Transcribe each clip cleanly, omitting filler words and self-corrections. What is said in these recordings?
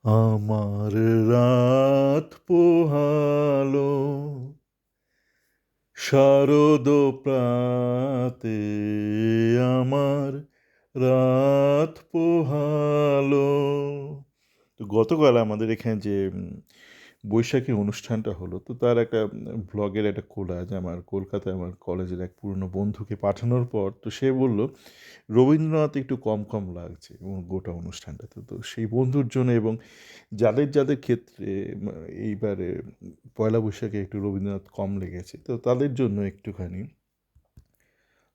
আমার রাত পোহালো শারদ প্রাতে, আমার রাত পোহালো। তো গতকাল আমাদের এখানে যে বৈশাখী অনুষ্ঠানটা হলো, তো তার একটা ব্লগের একটা কোলাজ আমার কলকাতায় আমার কলেজের এক পুরনো বন্ধুকে পাঠানোর পর তো সে বলল রবীন্দ্রনাথ একটু কম কম লাগছে এবং গোটা অনুষ্ঠানটাতে। তো সেই বন্ধুর জন্য এবং যাদের যাদের ক্ষেত্রে এইবারে পয়লা বৈশাখে একটু রবীন্দ্রনাথ কম লেগেছে, তো তাদের জন্য একটুখানি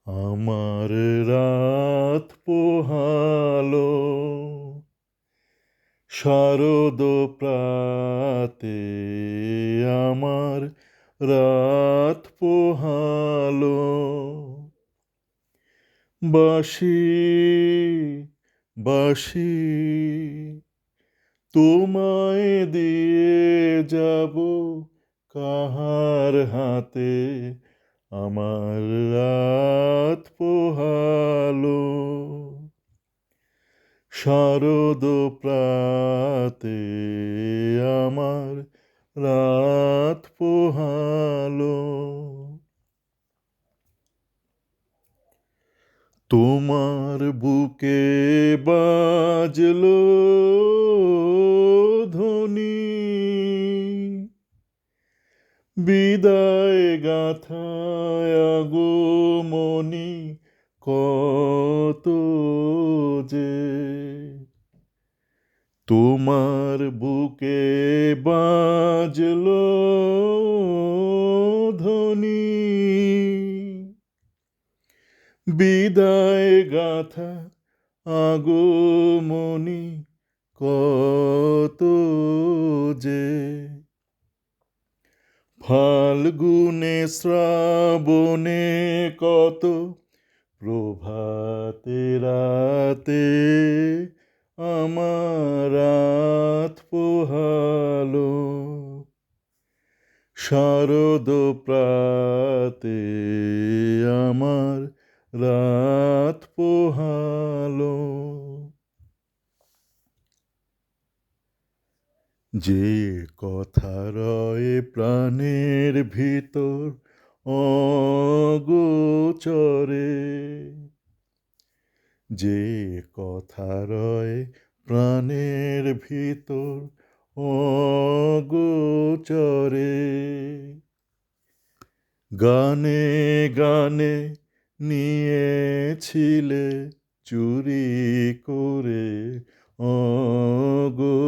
আমার রাত পোহালো শারদ প্রাতে, আমার রাত পোহালো। বাঁশি বাঁশি তোমায় দিয়ে যাব কাহার হাতে, আমার রাত পোহালো শারদ প্রাতে, আমার রাত পোহালো। তোমার বুকে বাজলো ধ্বনি, বিদায় গাথায় আগমনী কত যে। তোমার বুকে বাজলো ধ্বনি, বিদায় গাথা আগমনী কত যে। ফাল্গুনে শ্রাবণে কত প্রভাতে রাতে, আমার রাত পোহালো শারদ প্রাতে, আমার রাত পোহালো। যে কথা রয়ে প্রাণের ভিতর অগোচরে, যে কথা রয়ে প্রাণের ভিতর অগোচরে, গানে গানে নিয়েছিলে চুরি করে অগোচরে।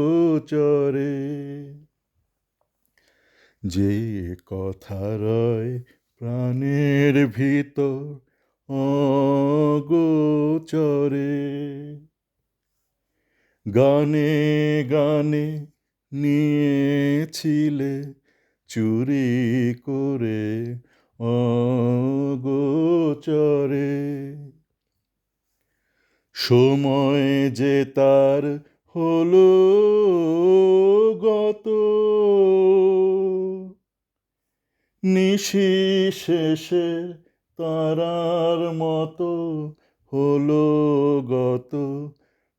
যে কথা রয় প্রাণের ভিতর অগোচরে, গানে গানে নিয়েছিলে চুরি করে অগোচরে। সময় যে তার হলো গত, নিশি শেষে তারার মতো হলো গত।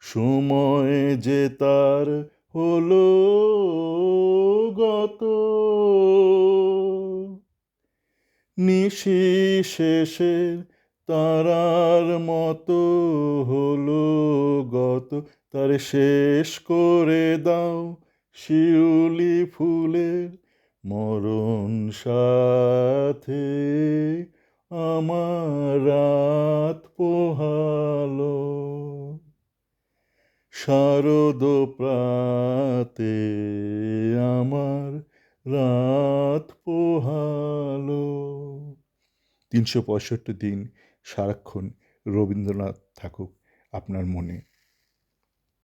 সময় যে তার হলো গত, নিশি শেষে তারার মতো হলো গত। তার শেষ করে দাও শিউলি ফুলের মরণ সাথে, আমার রাত পোহালো শারদ প্রাতে, আমার রাত পোহালো। ৩৬৫ দিন সারাক্ষণ রবীন্দ্রনাথ থাকুক আপনার মনে।